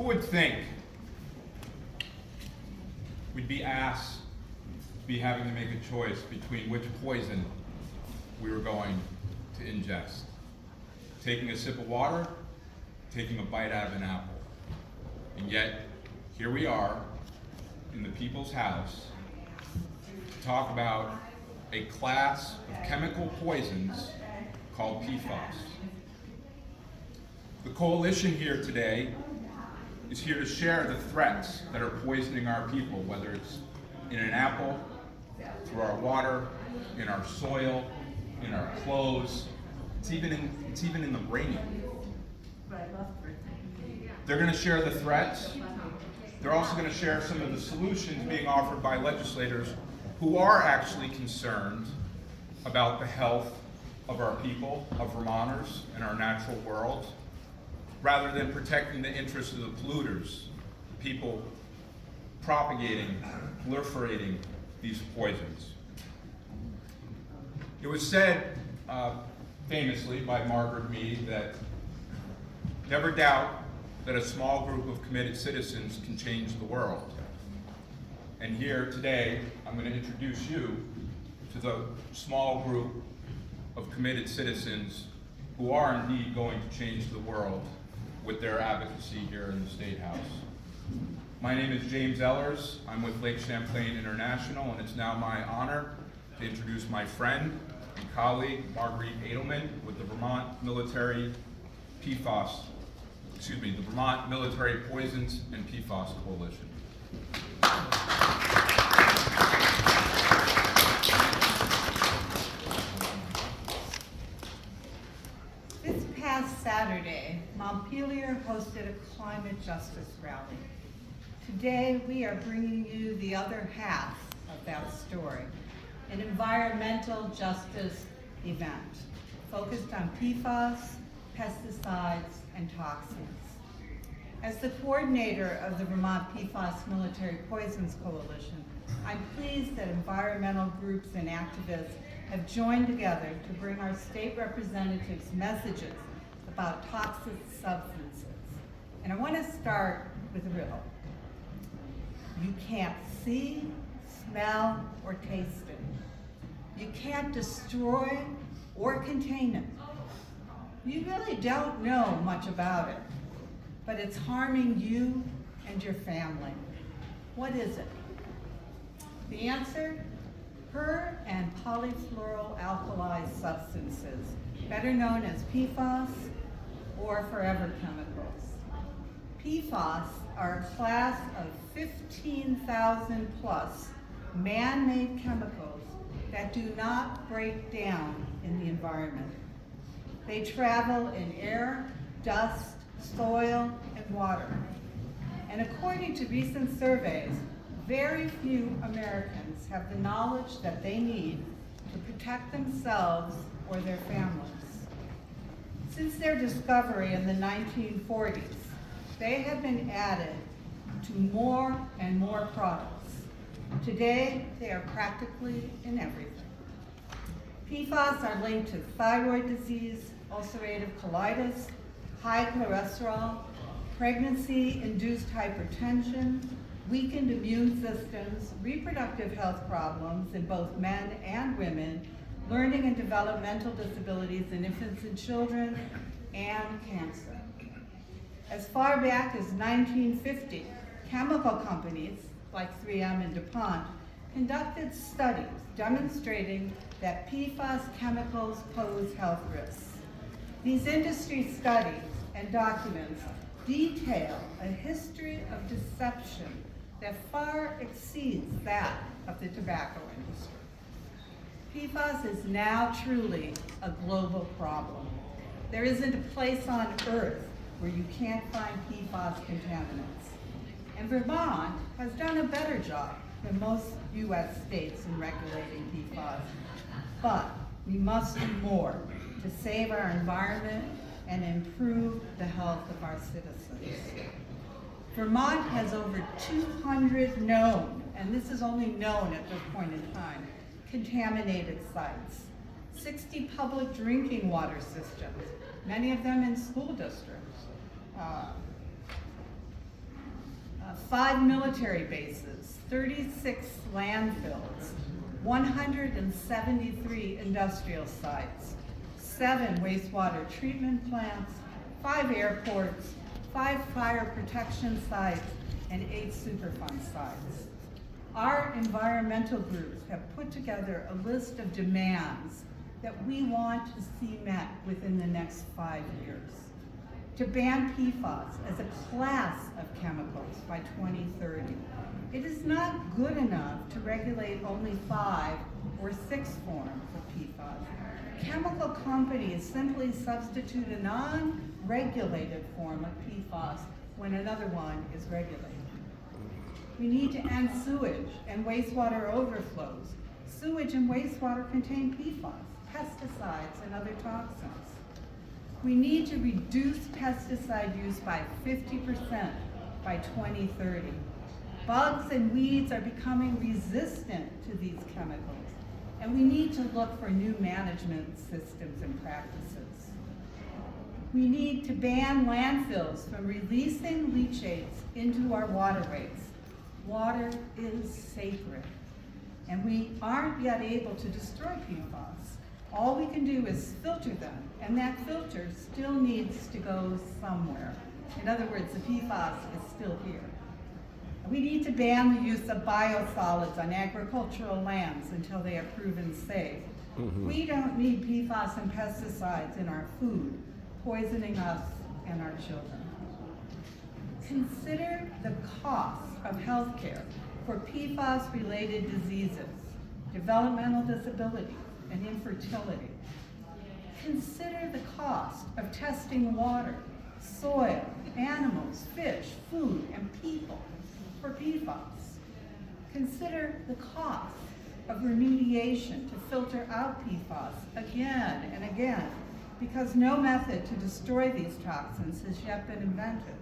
would think we'd be asked to be having to make a choice between which poison we were going to ingest? Taking a sip of water, taking a bite out of an apple. And yet, here we are in the people's house to talk about a class of chemical poisons called PFAS. The coalition here today is here to share the threats that are poisoning our people, whether it's in an apple, through our water, in our soil, in our clothes. It's even in the brain. They're going to share the threats. They're also going to share some of the solutions being offered by legislators who are actually concerned about the health of our people, of Vermonters, and our natural world, rather than protecting the interests of the polluters, the people propagating, proliferating these poisons. It was said famously by Margaret Mead that never doubt that a small group of committed citizens can change the world. And here today, I'm going to introduce you to the small group of committed citizens who are indeed going to change the world with their advocacy here in the State House. My name is James Ellers. I'm with Lake Champlain International, and it's now my honor to introduce my friend and colleague, Marguerite Edelman, with the Vermont Military Poisons and PFAS Coalition. This past Saturday, Montpelier hosted a climate justice rally. Today, we are bringing you the other half of that story, an environmental justice event focused on PFAS, pesticides, and toxins. As the coordinator of the Vermont PFAS Military Poisons Coalition, I'm pleased that environmental groups and activists have joined together to bring our state representatives messages about toxic substances. And I want to start with a riddle. You can't see, smell, or taste it. You can't destroy or contain it. You really don't know much about it, but it's harming you and your family. What is it? The answer? Per- and polyfluoroalkyl substances, better known as PFAS or forever chemicals. PFAS are a class of 15,000 plus man-made chemicals that do not break down in the environment. They travel in air, dust, soil, and water. And according to recent surveys, very few Americans have the knowledge that they need to protect themselves or their families. Since their discovery in the 1940s, they have been added to more and more products. Today, they are practically in everything. PFAS are linked to thyroid disease, ulcerative colitis, high cholesterol, pregnancy-induced hypertension, weakened immune systems, reproductive health problems in both men and women, learning and developmental disabilities in infants and children, and cancer. As far back as 1950, chemical companies like 3M and DuPont conducted studies demonstrating that PFAS chemicals pose health risks. These industry studies and documents detail a history of deception that far exceeds that of the tobacco industry. PFAS is now truly a global problem. There isn't a place on Earth where you can't find PFAS contaminants. And Vermont has done a better job than most U.S. states in regulating PFAS. But we must do more to save our environment and improve the health of our citizens. Vermont has over 200 known, and this is only known at this point in time, contaminated sites, 60 public drinking water systems, many of them in school districts, 5 military bases, 36 landfills, 173 industrial sites, 7 wastewater treatment plants, 5 airports, 5 fire protection sites, and 8 Superfund sites. Our environmental groups have put together a list of demands that we want to see met within the next 5 years. To ban PFAS as a class of chemicals by 2030. It is not good enough to regulate only 5 or 6 forms of PFAS. Chemical companies simply substitute a non-regulated form of PFAS when another one is regulated. We need to end sewage and wastewater overflows. Sewage and wastewater contain PFAS, pesticides, and other toxins. We need to reduce pesticide use by 50% by 2030. Bugs and weeds are becoming resistant to these chemicals, and we need to look for new management systems and practices. We need to ban landfills from releasing leachates into our waterways. Water is sacred, and we aren't yet able to destroy PFAS. All we can do is filter them, and that filter still needs to go somewhere. In other words, the PFAS is still here. We need to ban the use of biosolids on agricultural lands until they are proven safe. We don't need PFAS and pesticides in our food, poisoning us and our children. Consider the cost of health care for PFAS-related diseases, developmental disabilities, and infertility. Consider the cost of testing water, soil, animals, fish, food, and people for PFAS. Consider the cost of remediation to filter out PFAS again and again, because no method to destroy these toxins has yet been invented.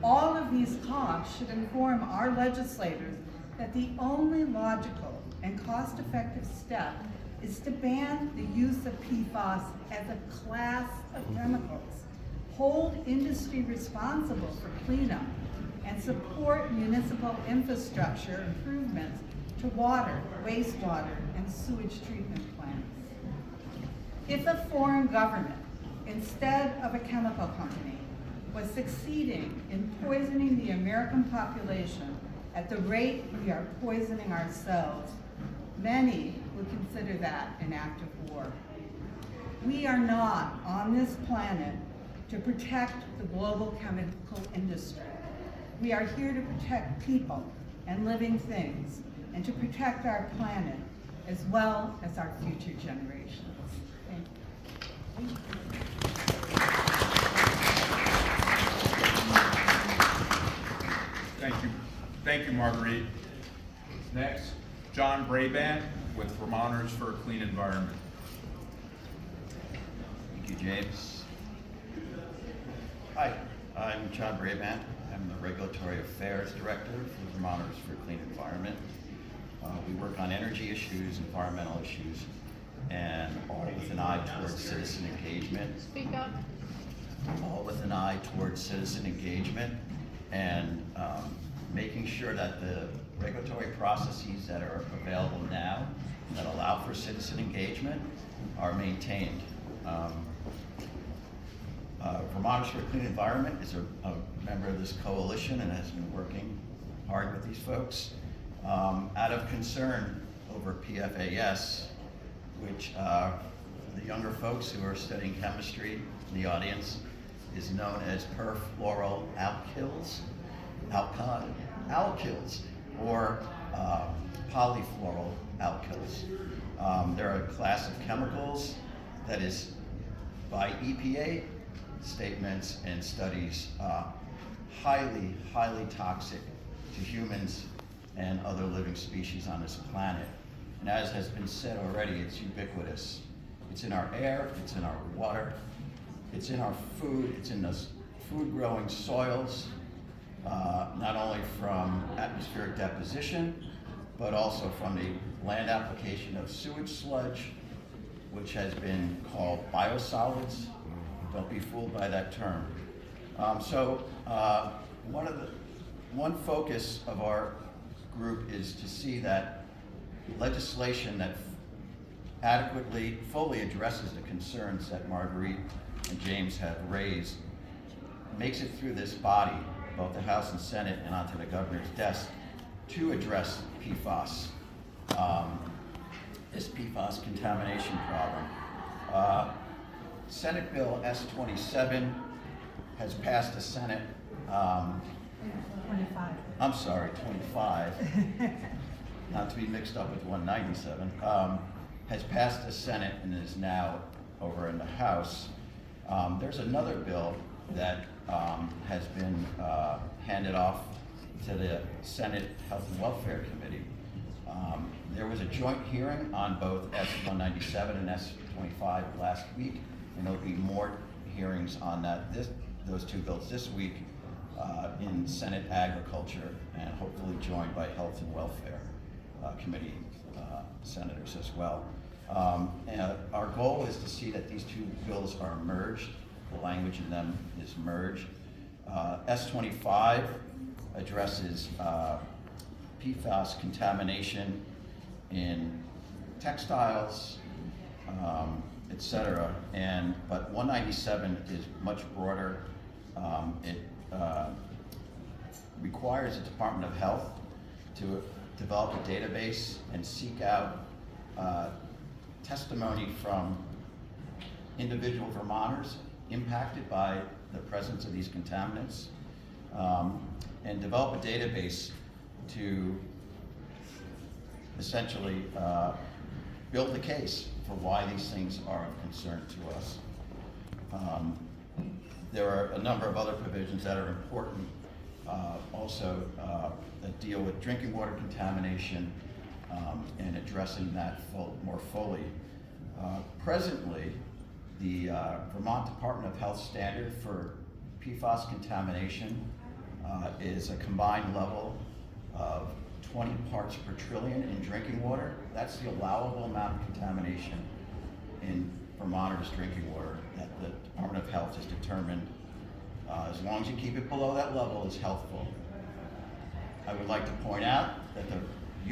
All of these costs should inform our legislators that the only logical and cost-effective step is to ban the use of PFAS as a class of chemicals, hold industry responsible for cleanup, and support municipal infrastructure improvements to water, wastewater, and sewage treatment plants. If a foreign government, instead of a chemical company, was succeeding in poisoning the American population at the rate we are poisoning ourselves, many would consider that an act of war. We are not on this planet to protect the global chemical industry. We are here to protect people and living things, and to protect our planet as well as our future generations. Thank you. Thank you, Marguerite. Next, John Brabant with Vermonters for a Clean Environment. Thank you, James. Hi, I'm John Brabant. I'm the Regulatory Affairs Director for Vermonters for a Clean Environment. We work on energy issues, environmental issues, and all with an eye towards citizen engagement. Speak up. All with an eye towards citizen engagement and making sure that the regulatory processes that are available now that allow for citizen engagement are maintained. Vermonters for a Clean Environment is a member of this coalition and has been working hard with these folks out of concern over PFAS, which the younger folks who are studying chemistry in the audience is known as perfluoroalkyls, alkyls, or polyfluoroalkyls. They're a class of chemicals that is, by EPA statements and studies, highly, highly toxic to humans and other living species on this planet. And as has been said already, it's ubiquitous. It's in our air, it's in our water, it's in our food, it's in the food-growing soils, not only from atmospheric deposition, but also from the land application of sewage sludge, which has been called biosolids. Don't be fooled by that term. One of one focus of our group is to see that legislation that adequately, fully addresses the concerns that Marguerite and James have raised, makes it through this body, both the House and Senate, and onto the governor's desk to address PFAS, this PFAS contamination problem. Senate Bill S-27 has passed the Senate, 25. I'm sorry, 25, not to be mixed up with 197, has passed the Senate and is now over in the House. There's another bill that has been handed off to the Senate Health and Welfare Committee. There was a joint hearing on both S-197 and S-25 last week, and there'll be more hearings on those two bills this week in Senate Agriculture, and hopefully joined by Health and Welfare Committee senators as well. And our goal is to see that these two bills are merged. The language in them is merged. S-25 addresses PFAS contamination in textiles, etc. But 197 is much broader. It requires the Department of Health to develop a database and seek out testimony from individual Vermonters impacted by the presence of these contaminants, and develop a database to essentially build the case for why these things are of concern to us. There are a number of other provisions that are important also that deal with drinking water contamination and addressing that more fully. Presently, the Vermont Department of Health standard for PFAS contamination is a combined level of 20 parts per trillion in drinking water. That's the allowable amount of contamination in Vermonters' drinking water that the Department of Health has determined, as long as you keep it below that level, is healthful. I would like to point out that the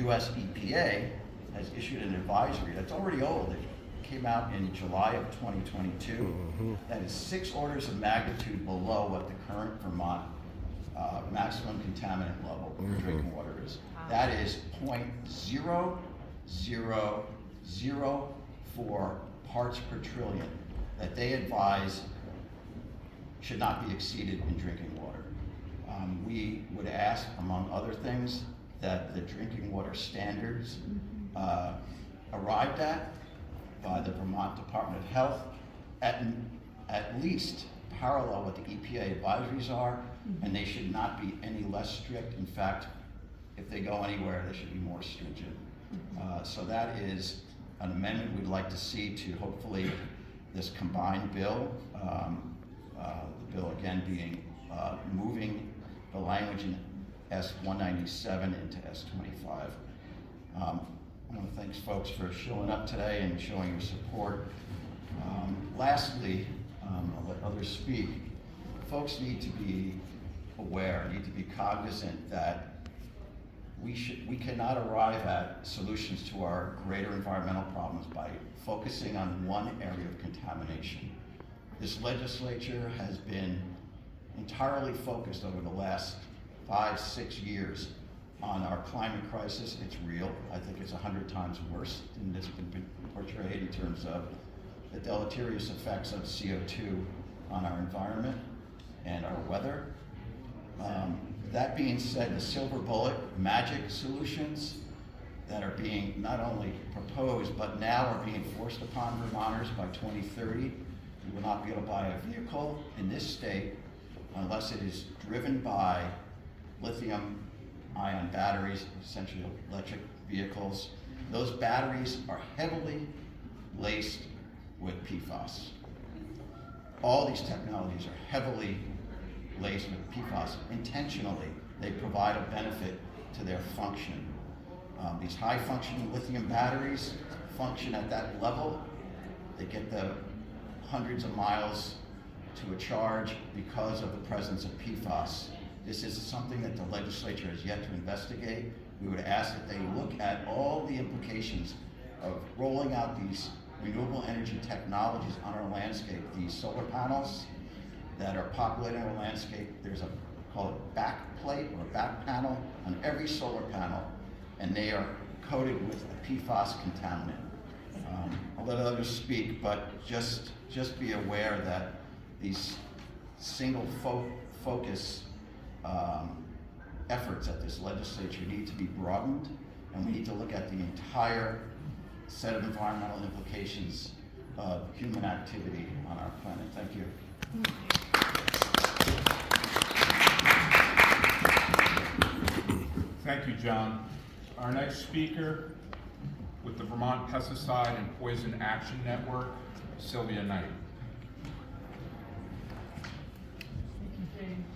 US EPA has issued an advisory that's already old. It came out in July of 2022. That is 6 orders of magnitude below what the current Vermont maximum contaminant level for drinking water is. That is 0.0004 parts per trillion that they advise should not be exceeded in drinking water. We would ask, among other things, that the drinking water standards arrived at by the Vermont Department of Health at least parallel what the EPA advisories are, and they should not be any less strict. In fact, if they go anywhere, they should be more stringent. So that is an amendment we'd like to see to hopefully this combined bill. The bill again being moving the language in S-197 into S-25. I want to thank folks for showing up today and showing your support. Lastly, I'll let others speak. Folks need to be aware, need to be cognizant that we cannot arrive at solutions to our greater environmental problems by focusing on one area of contamination. This legislature has been entirely focused over the last 5-6 years on our climate crisis. It's real. I think it's 100 times worse than it's been portrayed in terms of the deleterious effects of CO2 on our environment and our weather. That being said, the silver bullet magic solutions that are being not only proposed, but now are being forced upon Vermonters by 2030. You will not be able to buy a vehicle in this state unless it is driven by lithium-ion batteries, essentially electric vehicles. Those batteries are heavily laced with PFAS. All these technologies are heavily laced with PFAS intentionally. They provide a benefit to their function. These high-functioning lithium batteries function at that level. They get the hundreds of miles to a charge because of the presence of PFAS This is something that the legislature has yet to investigate. We would ask that they look at all the implications of rolling out these renewable energy technologies on our landscape. These solar panels that are populating our landscape, there's a, call it back plate or back panel on every solar panel, and they are coated with a PFAS contaminant. I'll let others speak, but just be aware that these single focus efforts at this legislature need to be broadened, and we need to look at the entire set of environmental implications of human activity on our planet. Thank you. Thank you, John. Our next speaker with the Vermont Pesticide and Poison Action Network, Sylvia Knight. Thank you, James.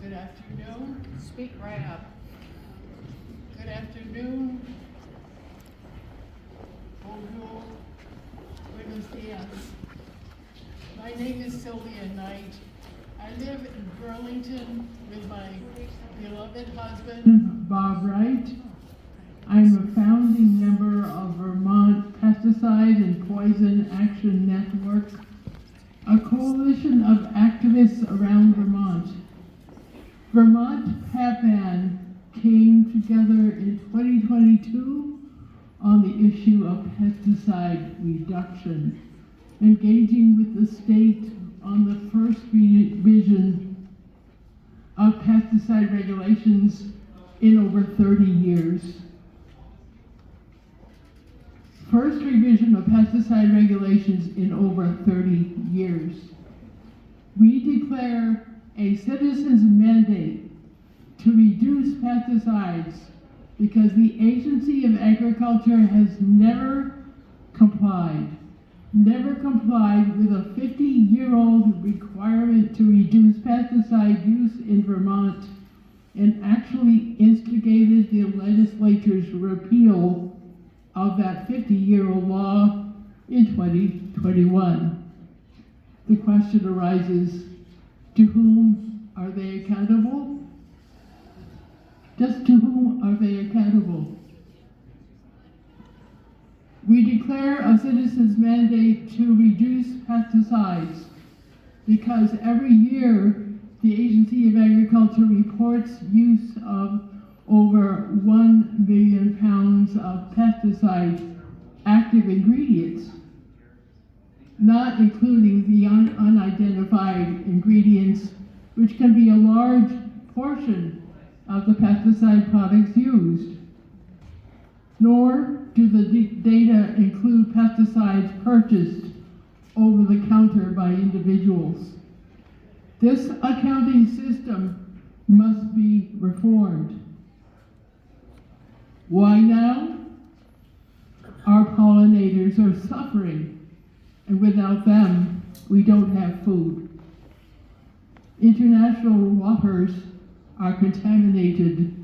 Good afternoon. Speak right up. Good afternoon. Bonjour. Buenos dias. My name is Sylvia Knight. I live in Burlington with my beloved husband, Bob Wright. I'm a founding member of Vermont Pesticide and Poison Action Network, a coalition of activists around Vermont. Vermont PFAS came together in 2022 on the issue of pesticide reduction, engaging with the state on the first revision of pesticide regulations in over 30 years. First revision of pesticide regulations in over 30 years. We declare a citizen's mandate to reduce pesticides because the Agency of Agriculture has never complied with a 50-year-old requirement to reduce pesticide use in Vermont, and actually instigated the legislature's repeal of that 50-year-old law in 2021. The question arises, to whom are they accountable? Just to whom are they accountable? We declare a citizen's mandate to reduce pesticides because every year the Agency of Agriculture reports use of over 1 billion pounds of pesticide active ingredients, not including the unidentified ingredients, which can be a large portion of the pesticide products used. Nor do the data include pesticides purchased over the counter by individuals. This accounting system must be reformed. Why now? Our pollinators are suffering, and without them, we don't have food. International waters are contaminated.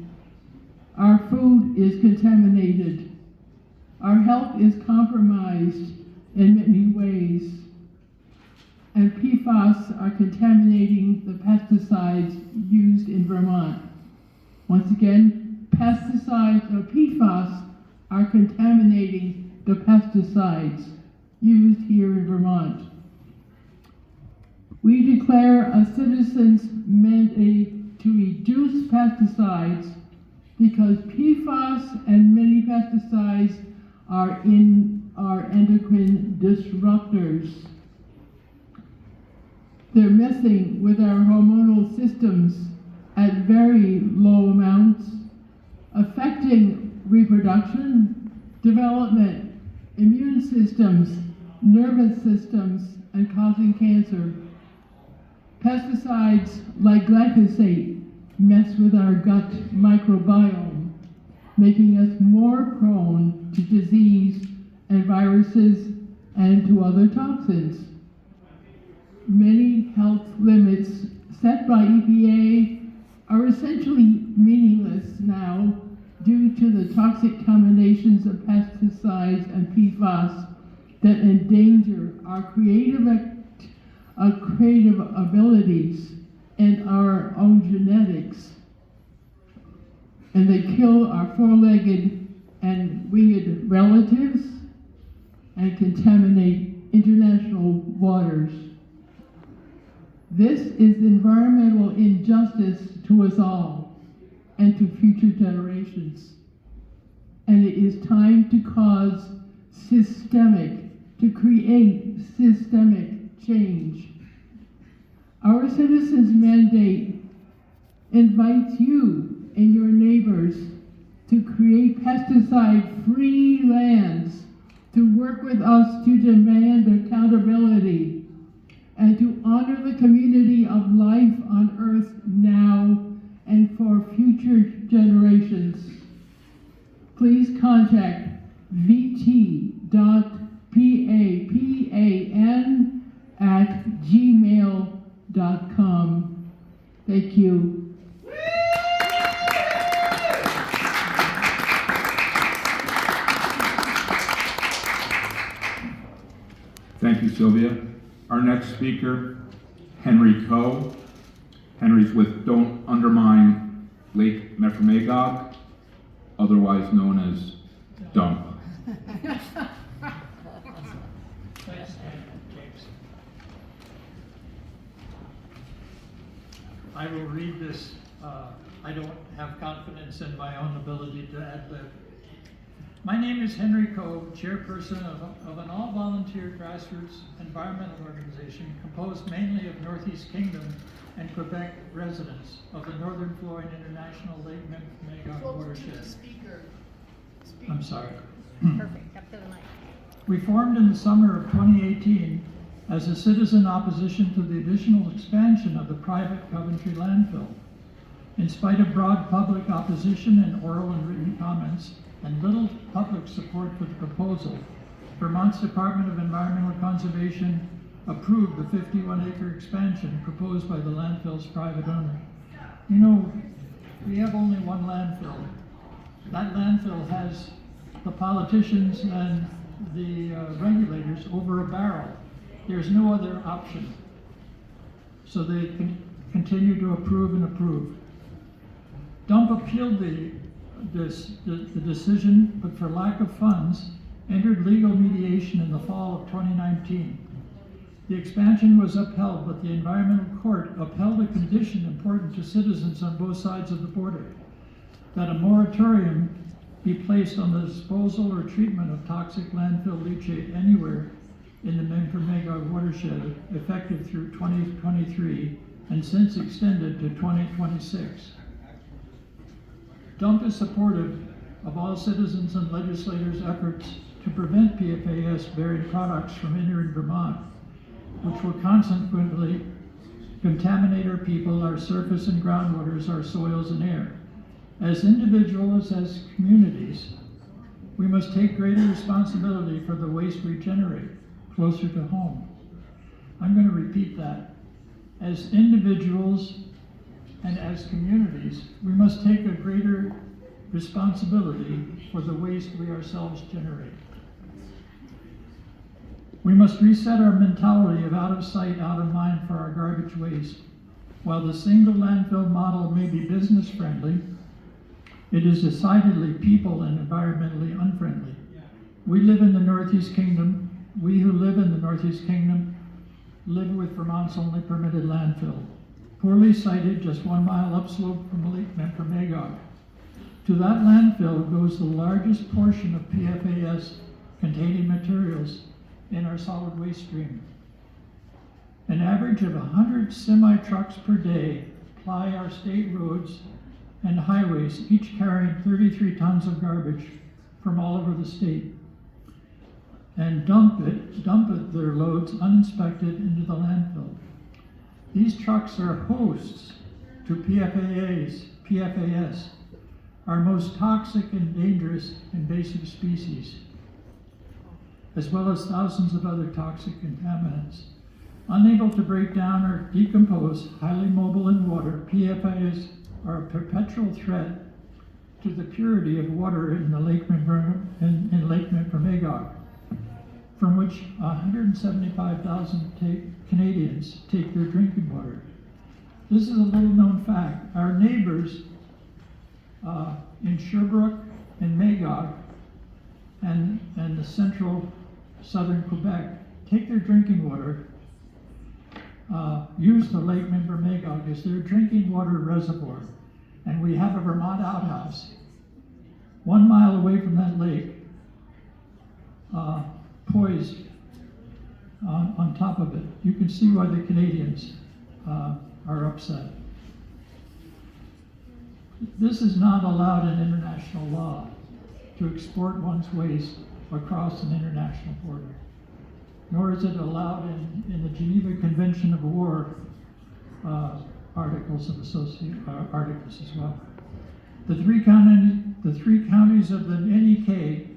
Our food is contaminated. Our health is compromised in many ways. And PFAS are contaminating the pesticides used in Vermont. Once again, pesticides or PFAS are contaminating the pesticides used here in Vermont. We declare a citizen's mandate to reduce pesticides because PFAS and many pesticides are endocrine disruptors. They're messing with our hormonal systems at very low amounts, affecting reproduction, development, immune systems, nervous systems, and causing cancer. Pesticides like glyphosate mess with our gut microbiome, making us more prone to disease and viruses and to other toxins. Many health limits set by EPA are essentially meaningless now due to the toxic combinations of pesticides and PFAS that endanger our creative creative abilities and our own genetics. And they kill our four-legged and winged relatives and contaminate international waters. This is environmental injustice to us all and to future generations. And it is time to create systemic change. Our citizens' mandate invites you and your neighbors to create pesticide-free lands, to work with us to demand accountability, and to honor the community of life on Earth now and for future generations. Please contact vt.papan@gmail.com. Thank you. Thank you, Sylvia. Our next speaker, Henry Coe. Henry's with Don't Undermine Lake Memphremagog, otherwise known as DUMP. I will read this. I don't have confidence in my own ability to ad-lib. My name is Henry Coe, chairperson of an all-volunteer grassroots environmental organization composed mainly of Northeast Kingdom and Quebec residents of the Northern Flooring International Lake Memphremagog watershed. I'm sorry. Perfect, up to the mic. We formed in the summer of 2018 as a citizen opposition to the additional expansion of the private Coventry landfill. In spite of broad public opposition and oral and written comments, and little public support for the proposal, Vermont's Department of Environmental Conservation approved the 51-acre expansion proposed by the landfill's private owner. You know, we have only one landfill. That landfill has the politicians and the regulators over a barrel. There's no other option. So they can continue to approve and approve. DUMP appealed the decision, but for lack of funds, entered legal mediation in the fall of 2019. The expansion was upheld, but the environmental court upheld a condition important to citizens on both sides of the border, that a moratorium be placed on the disposal or treatment of toxic landfill leachate anywhere in the Memphremagog watershed, effective through 2023, and since extended to 2026. DUMP is supportive of all citizens and legislators' efforts to prevent PFAS-bearing products from entering Vermont, which will consequently contaminate our people, our surface and groundwaters, our soils and air. As individuals, as communities, we must take greater responsibility for the waste we generate closer to home. I'm going to repeat that. As individuals and as communities, we must take a greater responsibility for the waste we ourselves generate. We must reset our mentality of out of sight, out of mind for our garbage waste. While the single landfill model may be business friendly, it is decidedly people and environmentally unfriendly. We live in the Northeast Kingdom. We who live in the Northeast Kingdom live with Vermont's only permitted landfill, poorly sited just 1 mile upslope from Lake Memphremagog. To that landfill goes the largest portion of PFAS containing materials in our solid waste stream. An average of 100 semi-trucks per day ply our state roads and highways, each carrying 33 tons of garbage from all over the state, and dump their loads uninspected into the landfill. These trucks are hosts to PFAS, our most toxic and dangerous invasive species, as well as thousands of other toxic contaminants. Unable to break down or decompose, highly mobile in water, PFAS are a perpetual threat to the purity of water in the Lake Memphremagog. from which 175,000 Canadians take their drinking water. This is a little known fact. Our neighbors in Sherbrooke and Magog and the central southern Quebec take their drinking water, use the Lake Member Magog as their drinking water reservoir. And we have a Vermont outhouse 1 mile away from that lake, poised on top of it. You can see why the Canadians are upset. This is not allowed in international law, to export one's waste across an international border. Nor is it allowed in the Geneva Convention of War articles as well. The three counties of the NEK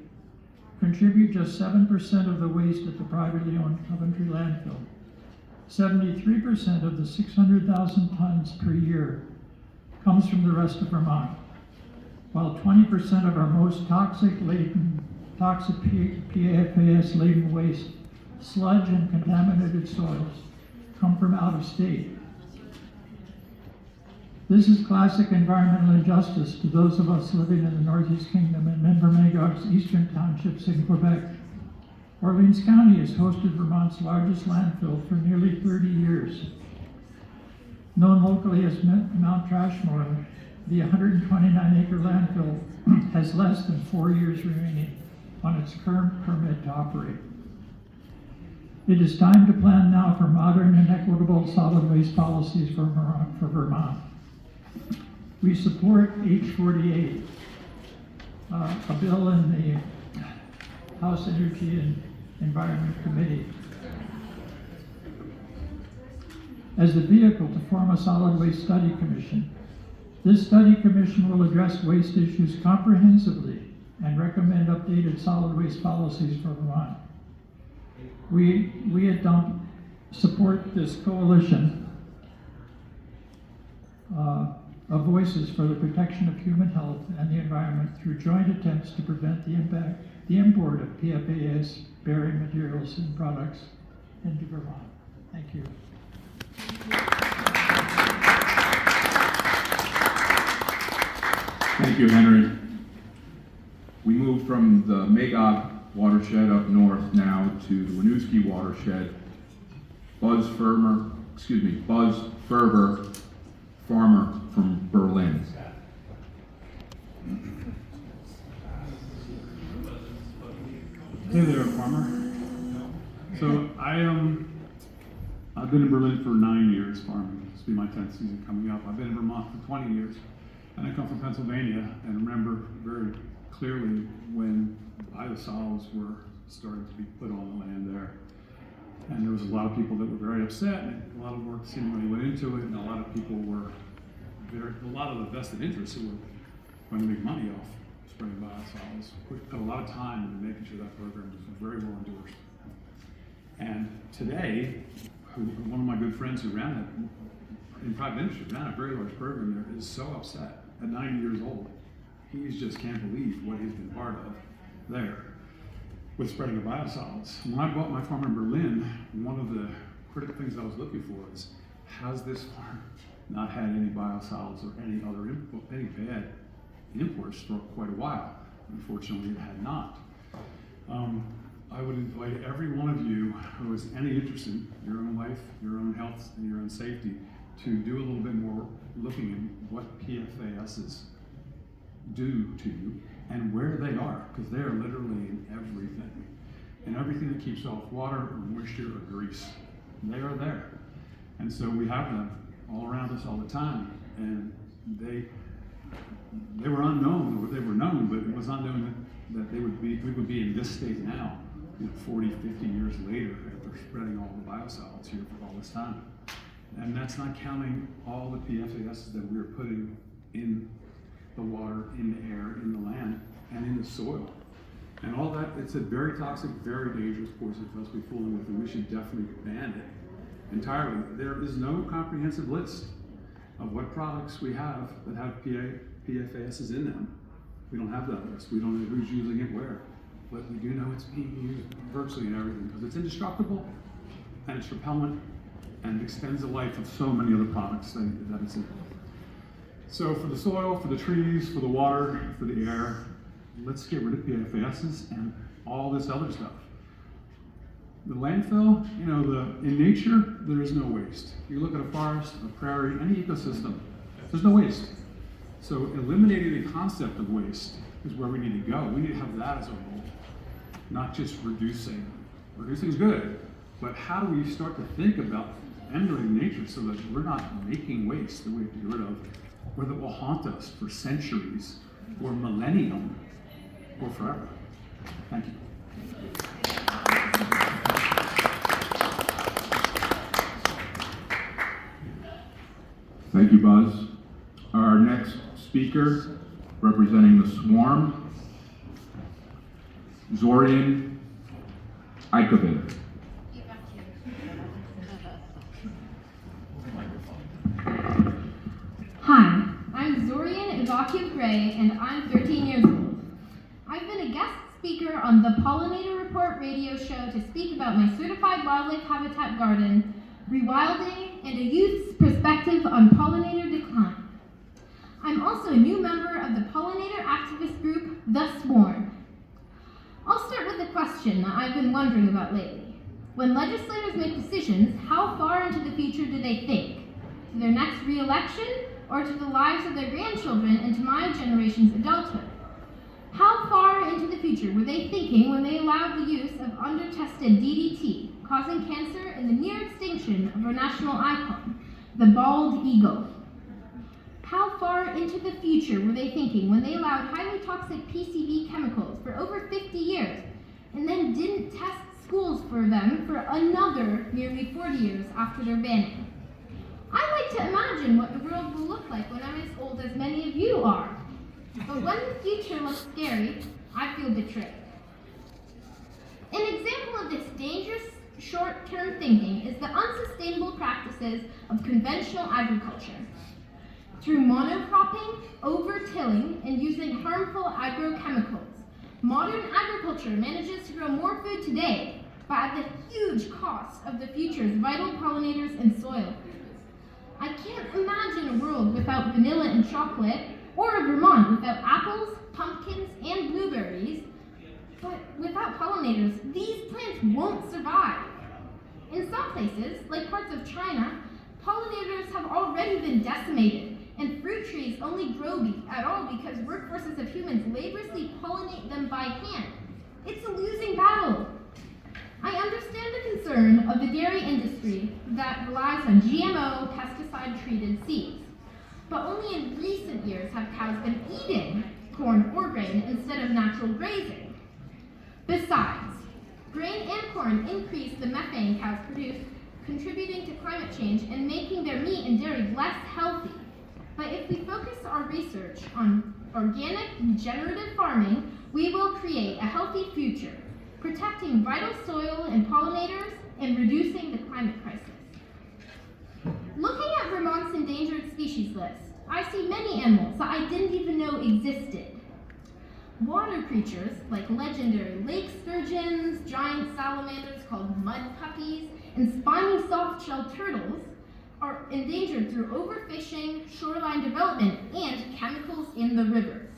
contribute just 7% of the waste at the privately owned Coventry landfill. 73% of the 600,000 tons per year comes from the rest of Vermont, while 20% of our most toxic PFAS laden waste, sludge and contaminated soils, come from out of state. This is classic environmental injustice to those of us living in the Northeast Kingdom and Member Magog's eastern townships in Quebec. Orleans County has hosted Vermont's largest landfill for nearly 30 years. Known locally as Mount Trashmore, the 129-acre landfill has less than 4 years remaining on its current permit to operate. It is time to plan now for modern and equitable solid waste policies for Vermont. We support H48, a bill in the House Energy and Environment Committee, as the vehicle to form a solid waste study commission. This study commission will address waste issues comprehensively and recommend updated solid waste policies for Vermont. We at DUMP support this coalition of voices for the protection of human health and the environment through joint attempts to prevent the import of PFAS bearing materials and products into Vermont. Thank you. Thank you, Henry. We moved from the Magog watershed up north now to the Winooski watershed. Buzz Ferber, farmer from Berlin. Hey there, farmer. So I've been in Berlin for 9 years farming. This will be my 10th season coming up. I've been in Vermont for 20 years, and I come from Pennsylvania and remember very clearly when biosolids were starting to be put on the land there. And there was a lot of people that were very upset, and a lot of work seemingly went into it, and a lot of people were a lot of the vested interests who were going to make money off spraying biosolids put a lot of time into making sure that program was very well endorsed. And today, one of my good friends who ran it in private industry, ran a very large program there, is so upset at 90 years old. He just can't believe what he's been part of there with spreading of biosolids. When I bought my farm in Berlin, one of the critical things I was looking for is, has this farm not had any biosolids or any bad imports for quite a while? Unfortunately, it had not. I would invite every one of you who has any interest in your own life, your own health, and your own safety to do a little bit more looking at what PFASs do to you and where they are, because they are literally in everything. And everything that keeps off water or moisture or grease, they are there. And so we have them all around us all the time. And they were unknown, or they were known, but it was unknown that we would be in this state now, 40, 50 years later, after spreading all the biosolids here for all this time. And that's not counting all the PFAS that we're putting in the water, in the air, in the land, and in the soil. And all that, it's a very toxic, very dangerous poison for us to be fooling with, and we should definitely ban it entirely. There is no comprehensive list of what products we have that have PFASs in them. We don't have that list. We don't know who's using it where. but we do know it's being used virtually in everything because it's indestructible and it's repellent and extends the life of so many other products that it's in. So for the soil, for the trees, for the water, for the air, let's get rid of PFASs and all this other stuff. The landfill, in nature, there is no waste. You look at a forest, a prairie, any ecosystem, there's no waste. So eliminating the concept of waste is where we need to go. We need to have that as our goal, not just reducing. Reducing is good, but how do we start to think about emulating nature so that we're not making waste that we have to get rid of, or that will haunt us for centuries, or millennium, or forever? Thank you. Thank you, Buzz. Our next speaker, representing the Swarm, Zorian Ikovin. Hi, I'm Zorian Ivakiv Gray, and I'm 13 years old. I've been a guest speaker on the Pollinator Report radio show to speak about my certified wildlife habitat garden, rewilding, and a youth's perspective on pollinator decline. I'm also a new member of the pollinator activist group, The Swarm. I'll start with a question that I've been wondering about lately. When legislators make decisions, how far into the future do they think? To their next re-election, or to the lives of their grandchildren and to my generation's adulthood? How far into the future were they thinking when they allowed the use of under-tested DDT, causing cancer and the near extinction of our national icon, the bald eagle? How far into the future were they thinking when they allowed highly toxic PCB chemicals for over 50 years and then didn't test schools for them for another nearly 40 years after their banning? I like to imagine what the world will look like when I'm as old as many of you are. But when the future looks scary, I feel betrayed. An example of this dangerous short-term thinking is the unsustainable practices of conventional agriculture. Through monocropping, over-tilling, and using harmful agrochemicals, modern agriculture manages to grow more food today, but at the huge cost of the future's vital pollinators and soil. I can't imagine a world without vanilla and chocolate, or a Vermont without apples, pumpkins, and blueberries. But without pollinators, these plants won't survive. In some places, like parts of China, pollinators have already been decimated, and fruit trees only grow at all because workforces of humans laboriously pollinate them by hand. It's a losing battle. I understand the concern of the dairy industry that relies on GMO, pesticide-treated seeds. But only in recent years have cows been eating corn or grain instead of natural grazing. Besides, grain and corn increase the methane cows produce, contributing to climate change and making their meat and dairy less healthy. But if we focus our research on organic, regenerative farming, we will create a healthy future, protecting vital soil and pollinators and reducing the climate crisis. Looking at Vermont's endangered species list, I see many animals that I didn't even know existed. Water creatures like legendary lake sturgeons, giant salamanders called mud puppies, and spiny soft-shelled turtles are endangered through overfishing, shoreline development, and chemicals in the rivers.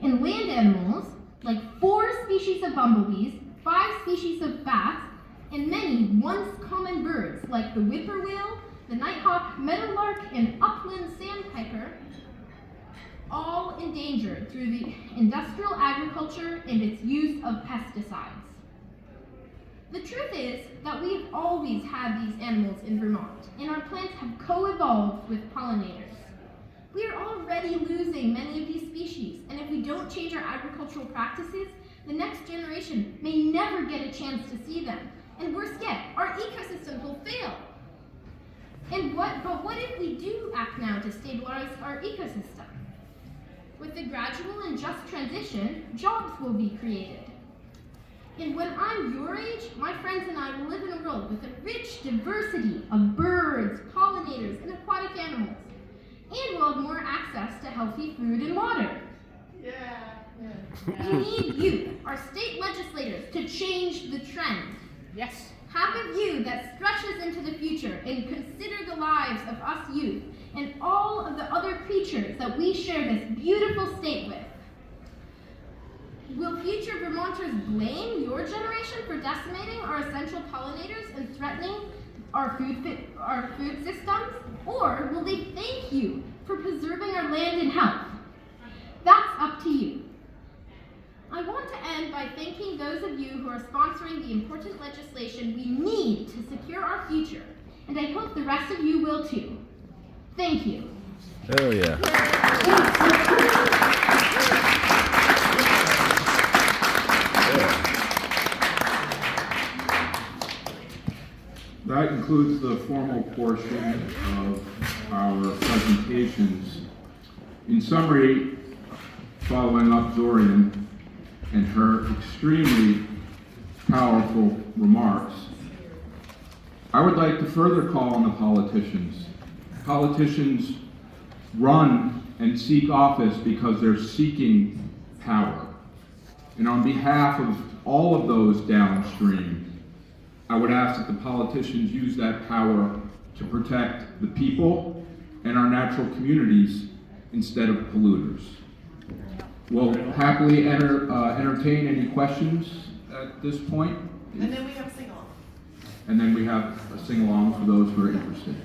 And land animals like 4 species of bumblebees, 5 species of bats, and many once common birds like the whippoorwill, the nighthawk, meadowlark, and upland sandpiper, all endangered through the industrial agriculture and its use of pesticides. The truth is that we have always had these animals in Vermont, and our plants have co-evolved with pollinators. We are already losing many of these species, and if we don't change our agricultural practices, the next generation may never get a chance to see them. And worse yet, our ecosystems will fail. But what if we do act now to stabilize our ecosystem? With the gradual and just transition, jobs will be created. And when I'm your age, my friends and I will live in a world with a rich diversity of birds, pollinators, and aquatic animals. And we'll have more access to healthy food and water. Yeah. We need you, our state legislators, to change the trend. Yes. Have a view that stretches into the future and consider the lives of us youth and all of the other creatures that we share this beautiful state with. Will future Vermonters blame your generation for decimating our essential pollinators and threatening our food systems? Or will they thank you for preserving our land and health? That's up to you. I want to end by thanking those of you who are sponsoring the important legislation we need to secure our future, and I hope the rest of you will too. Thank you. Hell yeah. That concludes the formal portion of our presentations. In summary, following up Zorian and her extremely powerful remarks, I would like to further call on the politicians. Politicians run and seek office because they're seeking power. And on behalf of all of those downstream, I would ask that the politicians use that power to protect the people and our natural communities instead of polluters. We'll happily entertain any questions at this point. And then we have a sing-along. And then we have a sing-along for those who are interested.